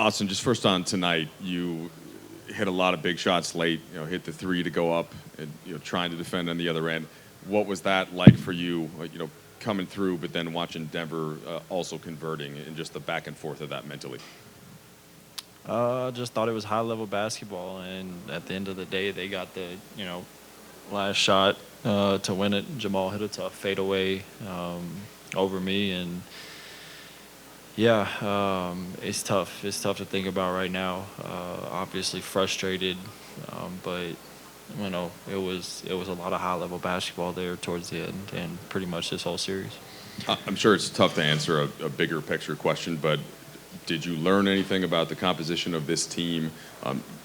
Austin, just first on tonight, you hit a lot of big shots late. Hit the three to go up, and trying to defend on the other end. What was that like for you? Coming through, but then watching Denver also converting, and just the back and forth of that mentally. I just thought it was high level basketball, and at the end of the day, they got the last shot to win it. Jamal hit a tough fadeaway over me, and yeah, it's tough. It's tough to think about right now. Obviously frustrated, but it was a lot of high level basketball there towards the end, and pretty much this whole series. I'm sure it's tough to answer a bigger picture question, but did you learn anything about the composition of this team?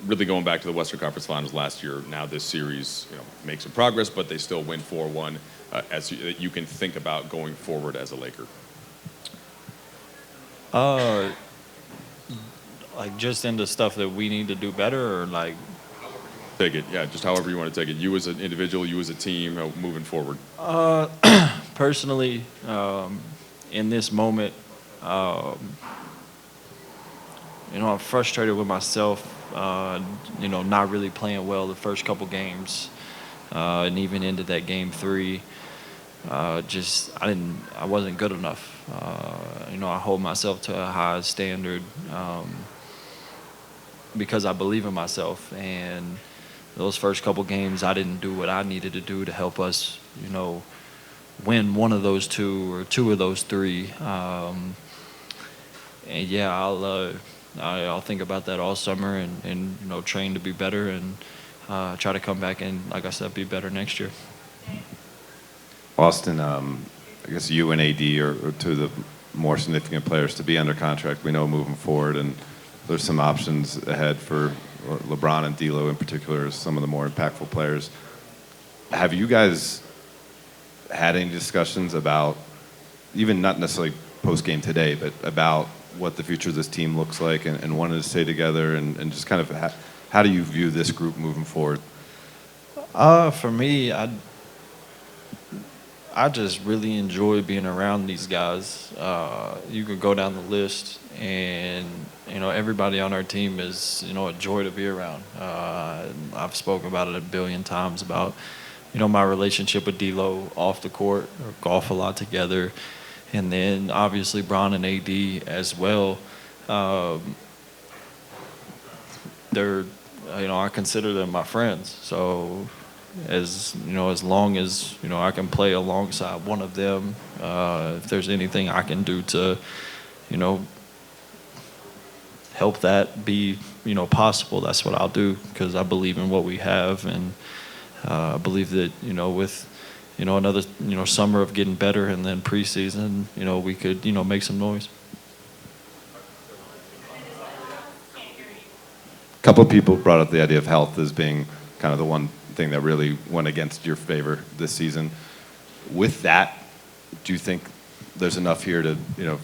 Really going back to the Western Conference Finals last year, now this series makes some progress, but they still win 4-1. As you can think about going forward as a Laker. Uh, like just into stuff that we need to do better, or like Take it, yeah, just however you want to take it. You as an individual, you as a team, moving forward. uh, personally, in this moment, um, I'm frustrated with myself. Not really playing well the first couple games, and even into that game three. Just I wasn't good enough. I hold myself to a high standard because I believe in myself. And those first couple games, I didn't do what I needed to do to help us, win one of those two or two of those three. And yeah, I'll think about that all summer and train to be better and try to come back and, like I said, be better next year. Austin, I guess you and AD are two of the more significant players to be under contract. We know moving forward, and there's some options ahead for LeBron and D'Lo in particular as some of the more impactful players. Have you guys had any discussions about, even not necessarily post-game today, but about what the future of this team looks like and wanted to stay together and just kind of how do you view this group moving forward? For me, I just really enjoy being around these guys. You could go down the list, and everybody on our team is a joy to be around. I've spoken about it a billion times about my relationship with D'Lo off the court, or golf a lot together, and then obviously Bron and AD as well. They're I consider them my friends. So as long as I can play alongside one of them, if there's anything I can do to help that be possible, that's what I'll do, because I believe in what we have, and I believe that with another summer of getting better, and then preseason we could make some noise. A couple of people brought up the idea of health as being kind of the one thing that really went against your favor this season. With that, do you think there's enough here to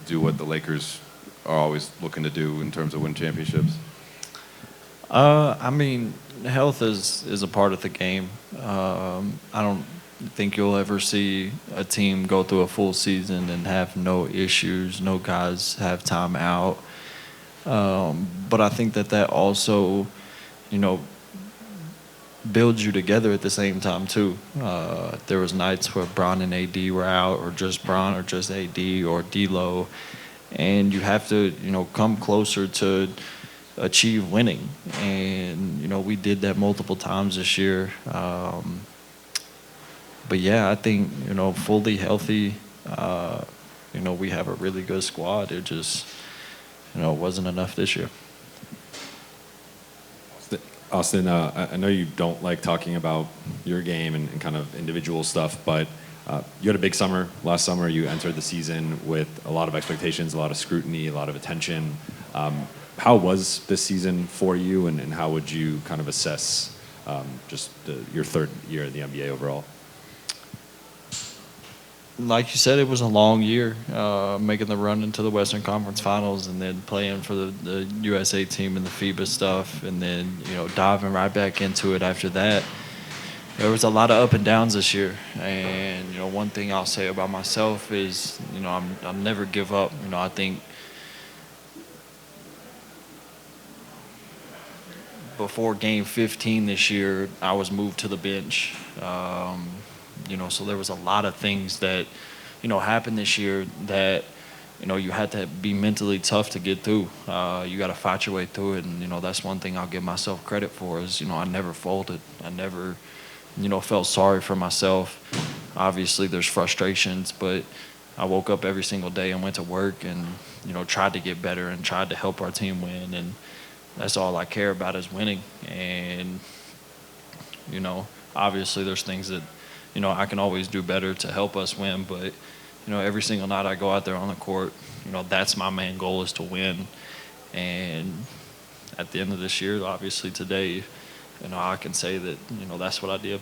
do what the Lakers are always looking to do in terms of win championships? I mean, health is a part of the game. I don't think you'll ever see a team go through a full season and have no issues, no guys have time out. But I think that also, builds you together at the same time too. There was nights where Bron and AD were out, or just Bron, or just AD, or D'Lo, and you have to come closer to achieve winning. And we did that multiple times this year. But yeah, I think fully healthy, we have a really good squad. It just wasn't enough this year. Austin, I know you don't like talking about your game and kind of individual stuff, but you had a big summer. Last summer, you entered the season with a lot of expectations, a lot of scrutiny, a lot of attention. How was this season for you, and how would you kind of assess your third year in the NBA overall? Like you said, it was a long year, making the run into the Western Conference Finals, and then playing for the USA team and the FIBA stuff, and then diving right back into it after that. There was a lot of up and downs this year, and one thing I'll say about myself is I'll never give up. I think before game 15 this year, I was moved to the bench. So there was a lot of things that, happened this year that, you had to be mentally tough to get through. You got to fight your way through it. And, that's one thing I'll give myself credit for is, I never folded. I never, felt sorry for myself. Obviously, there's frustrations, but I woke up every single day and went to work and, tried to get better and tried to help our team win. And that's all I care about is winning. And, obviously there's things that, I can always do better to help us win. But, every single night I go out there on the court, that's my main goal is to win. And at the end of this year, obviously today, I can say that, that's what I did.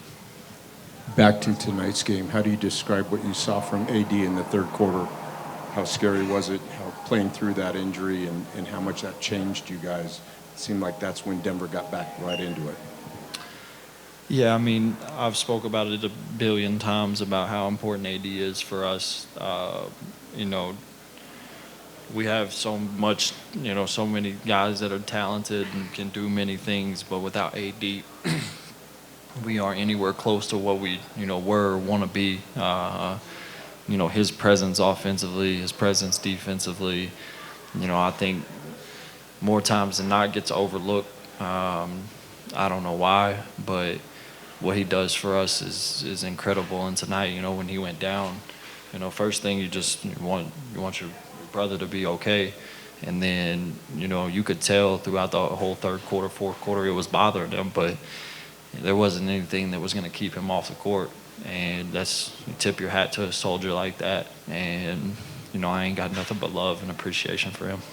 Back to tonight's game, how do you describe what you saw from AD in the third quarter? How scary was it, how playing through that injury and how much that changed you guys? It seemed like that's when Denver got back right into it. Yeah, I mean, I've spoke about it a billion times about how important AD is for us. We have so much, so many guys that are talented and can do many things, but without AD, we aren't anywhere close to what we, were or want to be. His presence offensively, his presence defensively, I think more times than not gets overlooked. I don't know why, but what he does for us is incredible. And tonight, when he went down, first thing you want your brother to be okay. And then, you could tell throughout the whole third quarter, fourth quarter, it was bothering him, but there wasn't anything that was going to keep him off the court. And you tip your hat to a soldier like that. And, I ain't got nothing but love and appreciation for him.